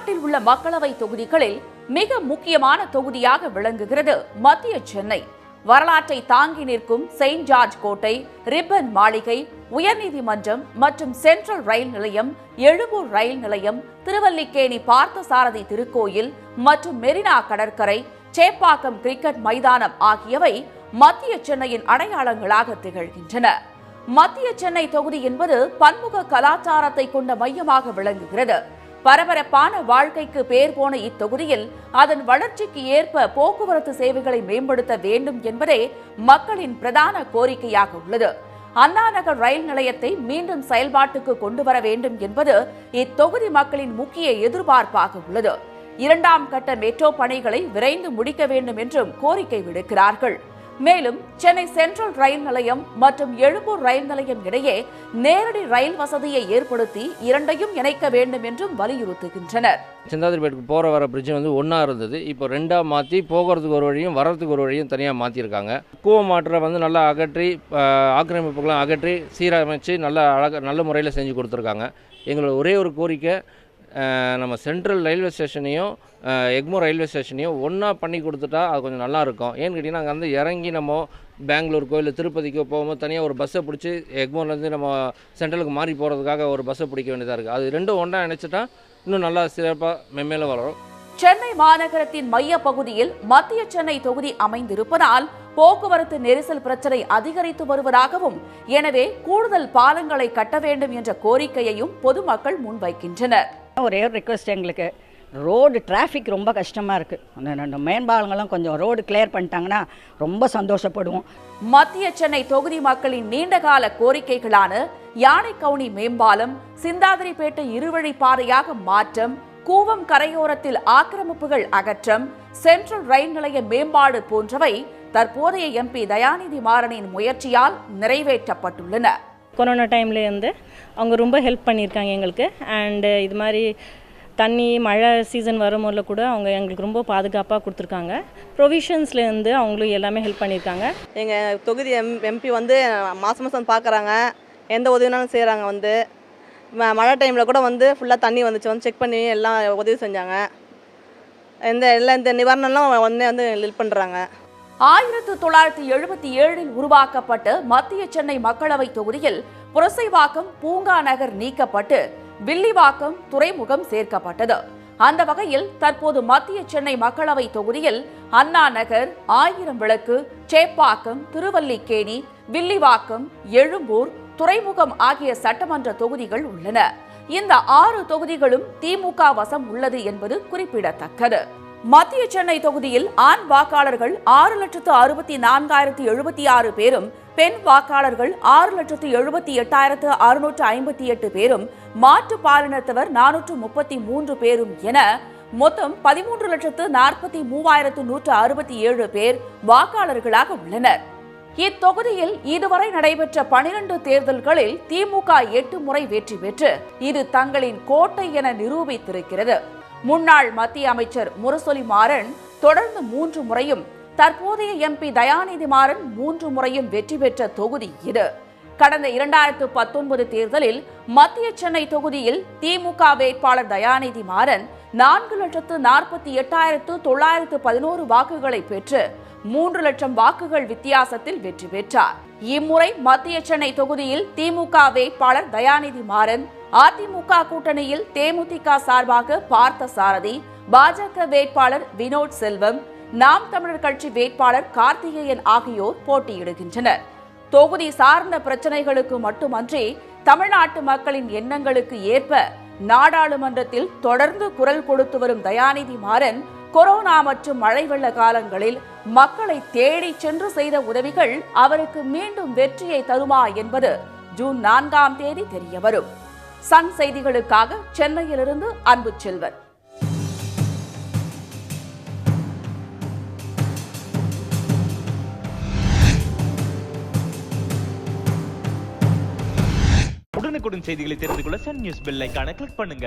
தமிழ்நாட்டில் உள்ள மக்களவை தொகுதிகளில் மிக முக்கியமான தொகுதியாக விளங்குகிறது மத்திய சென்னை. வரலாற்றை தாங்கி நிற்கும் செயின்ட் ஜார்ஜ் கோட்டை, ரிப்பன் மாளிகை, உயர்நீதிமன்றம் மற்றும் சென்ட்ரல் ரயில் நிலையம், எழும்பூர் ரயில் நிலையம், திருவல்லிக்கேணி பார்த்தசாரதி திருக்கோயில் மற்றும் மெரினா கடற்கரை, சேப்பாக்கம் கிரிக்கெட் மைதானம் ஆகியவை மத்திய சென்னையின் அடையாளங்களாக திகழ்கின்றன. மத்திய சென்னை தொகுதி என்பது பன்முக கலாச்சாரத்தை கொண்ட மையமாக விளங்குகிறது. பரபரப்பான வாழ்க்கைக்கு பேர் போன இத்தொகுதியில் அதன் வளர்ச்சிக்கு ஏற்ப போக்குவரத்து சேவைகளை மேம்படுத்த வேண்டும் என்பதே மக்களின் பிரதான கோரிக்கையாக உள்ளது. அண்ணா நகர் ரயில் நிலையத்தை மீண்டும் செயல்பாட்டுக்கு கொண்டு வர வேண்டும் என்பது இத்தொகுதி மக்களின் முக்கிய எதிர்பார்ப்பாக உள்ளது. 2ஆம் கட்ட மெட்ரோ பணிகளை விரைந்து முடிக்க வேண்டும் என்றும் கோரிக்கை விடுக்கிறார்கள். மேலும் சென்னை சென்ட்ரல் ரயில் நிலையம் மற்றும் எழும்பூர் ரயில் நிலையம் இடையே நேரடி ரயில் வசதியை ஏற்படுத்தி இரண்டையும் இணைக்க வேண்டும் என்றும் வலியுறுத்துகின்றனர். சிந்தாதிரிப்பேட்டுக்கு போகிற வர பிரிட்ஜ் ஒன்றா இருந்தது, இப்போ 2ஆக மாற்றி போகிறதுக்கு ஒரு வழியும் வரதுக்கு ஒரு வழியும் தனியாக மாற்றிருக்காங்க. கூவமாற்றை நல்லா அகற்றி ஆக்கிரமிப்புகளாம் அகற்றி சீரமைச்சு நல்ல முறையில் செஞ்சு கொடுத்துருக்காங்க. எங்களோட ஒரே ஒரு கோரிக்கை, நம்ம சென்ட்ரல் ரயில்வே ஸ்டேஷனையும் எக்மோர் ரயில்வே ஸ்டேஷனையும் ஒன்றா பண்ணி கொடுத்துட்டா அது கொஞ்சம் நல்லாயிருக்கும். ஏன்னு கேட்டிங்கன்னா அங்கே இறங்கி நம்ம பெங்களூருக்கோ இல்லை திருப்பதிக்கோ போகும்போது தனியாக ஒரு பஸ்ஸை பிடிச்சி எக்மோர்லேருந்து நம்ம சென்ட்ரலுக்கு மாறி போகிறதுக்காக ஒரு பஸ்ஸை பிடிக்க வேண்டியதாக இருக்குது. அது ரெண்டும் ஒன்றா நினச்சிட்டா இன்னும் நல்லா சிறப்பாக மென்மேலும் வளரும். சென்னை மாநகரத்தின் மைய பகுதியில் மத்திய சென்னை தொகுதி அமைந்திருப்பதால் போக்குவரத்து நெரிசல் பிரச்சனை அதிகரித்து வருவதாகவும், எனவே கூடுதல் பாலங்களை கட்ட வேண்டும் என்ற கோரிக்கையையும் பொதுமக்கள் முன்வைக்கின்றனர். ஒரே ஒரு ரிக்வெஸ்ட், எங்களுக்கு ரோடு டிராஃபிக் ரொம்ப கஷ்டமாக இருக்குது. அந்த மேம்பாலங்களும் கொஞ்சம் ரோடு கிளியர் பண்ணிட்டாங்கன்னா ரொம்ப சந்தோஷப்படுவோம். மத்திய சென்னை தொகுதி மக்களின் நீண்டகால கோரிக்கைகளான யானைக்கவுனி மேம்பாலம், சிந்தாதிரிப்பேட்டை இருவழி பாதையாக மாற்றம், கூவம் கரையோரத்தில் ஆக்கிரமிப்புகள் அகற்றம், சென்ட்ரல் ரயில் நிலைய மேம்பாடு போன்றவை தற்போதைய எம்பி தயாநிதி மாறனின் முயற்சியால் நிறைவேற்றப்பட்டுள்ளன. கொரோனா டைம்லேருந்து அவங்க ரொம்ப ஹெல்ப் பண்ணியிருக்காங்க எங்களுக்கு. அண்டு இது மாதிரி தண்ணி மழை சீசன் வரும்போதில் கூட அவங்க எங்களுக்கு ரொம்ப பாதுகாப்பாக கொடுத்துருக்காங்க. ப்ரொவிஷன்ஸ்லேருந்து அவங்களும் எல்லாமே ஹெல்ப் பண்ணியிருக்காங்க. எங்கள் தொகுதி எம்பி மாதம் மாதம் பார்க்குறாங்க, எந்த உதவினாலும் செய்கிறாங்க. மழை டைமில் கூட ஃபுல்லாக தண்ணி வந்துச்சு, செக் பண்ணி எல்லாம் உதவி செஞ்சாங்க. இந்த நிவாரணம்லாம் ஹெல்ப் பண்ணுறாங்க. 1977 உருவாக்கப்பட்ட மத்திய சென்னை மக்களவை தொகுதியில் புரசைவாக்கம் பூங்கா நகர் நீக்கப்பட்டு வில்லிவாக்கம் துறைமுகம் சேர்க்கப்பட்டது. அந்த வகையில் தற்போது மத்திய சென்னை மக்களவை தொகுதியில் அண்ணா நகர், 1000 விளக்கு, சேப்பாக்கம், திருவல்லிக்கேணி, வில்லிவாக்கம், எழும்பூர், துறைமுகம் ஆகிய சட்டமன்ற தொகுதிகள் உள்ளன. இந்த 6 தொகுதிகளும் திமுக வசம் உள்ளது என்பது குறிப்பிடத்தக்கது. மத்திய சென்னை தொகுதியில் ஆண் வாக்காளர்கள் 6,64,076 பேரும், பெண் வாக்காளர்கள் 6,78,658 பேரும், மாற்று பாலினத்தவர் 433 பேரும் என மொத்தம் 13,43,167 பேர் வாக்காளர்களாக உள்ளனர். இத்தொகுதியில் இதுவரை நடைபெற்ற 12 தேர்தல்களில் திமுக 8 முறை வெற்றி பெற்று இது தங்களின் கோட்டை என நிரூபித்திருக்கிறது. முன்னாள் மத்திய அமைச்சர் முரசொலி மாறன் தொடர்ந்து 3 முறையும், தற்போதைய எம்பி தயாநிதி மாறன் 3 முறையும் வெற்றி பெற்ற தொகுதி இது. கடந்த 2019 தேர்தலில் மத்திய சென்னை தொகுதியில் திமுக வேட்பாளர் தயாநிதி மாறன் 4,48,911 வாக்குகளை பெற்று 3 லட்சம் வாக்குகள் வித்தியாசத்தில் வெற்றி பெற்றார். இம்முறை மத்திய சென்னை தொகுதியில் திமுக வேட்பாளர் தயாநிதி மாறன், அதிமுக கூட்டணியில் தேமுதிக சார்பாக பார்த்தசாரதி, பாஜக வேட்பாளர் வினோத் செல்வம், நாம் தமிழர் கட்சி வேட்பாளர் கார்த்திகேயன் ஆகியோர் போட்டியிடுகின்றனர். தொகுதி சார்ந்த பிரச்சனைகளுக்கு மட்டுமன்றி தமிழ்நாட்டு மக்களின் எண்ணங்களுக்கு ஏற்ப நாடாளுமன்றத்தில் தொடர்ந்து குரல் கொடுத்து வரும் தயாநிதி மாறன் கொரோனா மற்றும் மழை வெள்ள காலங்களில் மக்களை தேடி சென்று செய்த உதவிகள் அவருக்கு மீண்டும் வெற்றியை தருமா என்பது ஜூன் 4ஆம் தேதி தெரியவரும். சன் செய்திகளுக்காக சென்னையிலிருந்து அன்பு செல்வன். உடனுக்குடன் செய்திகளை தெரிந்து கொள்ள சன் நியூஸ் பெல் ஐகானை கிளிக் பண்ணுங்க.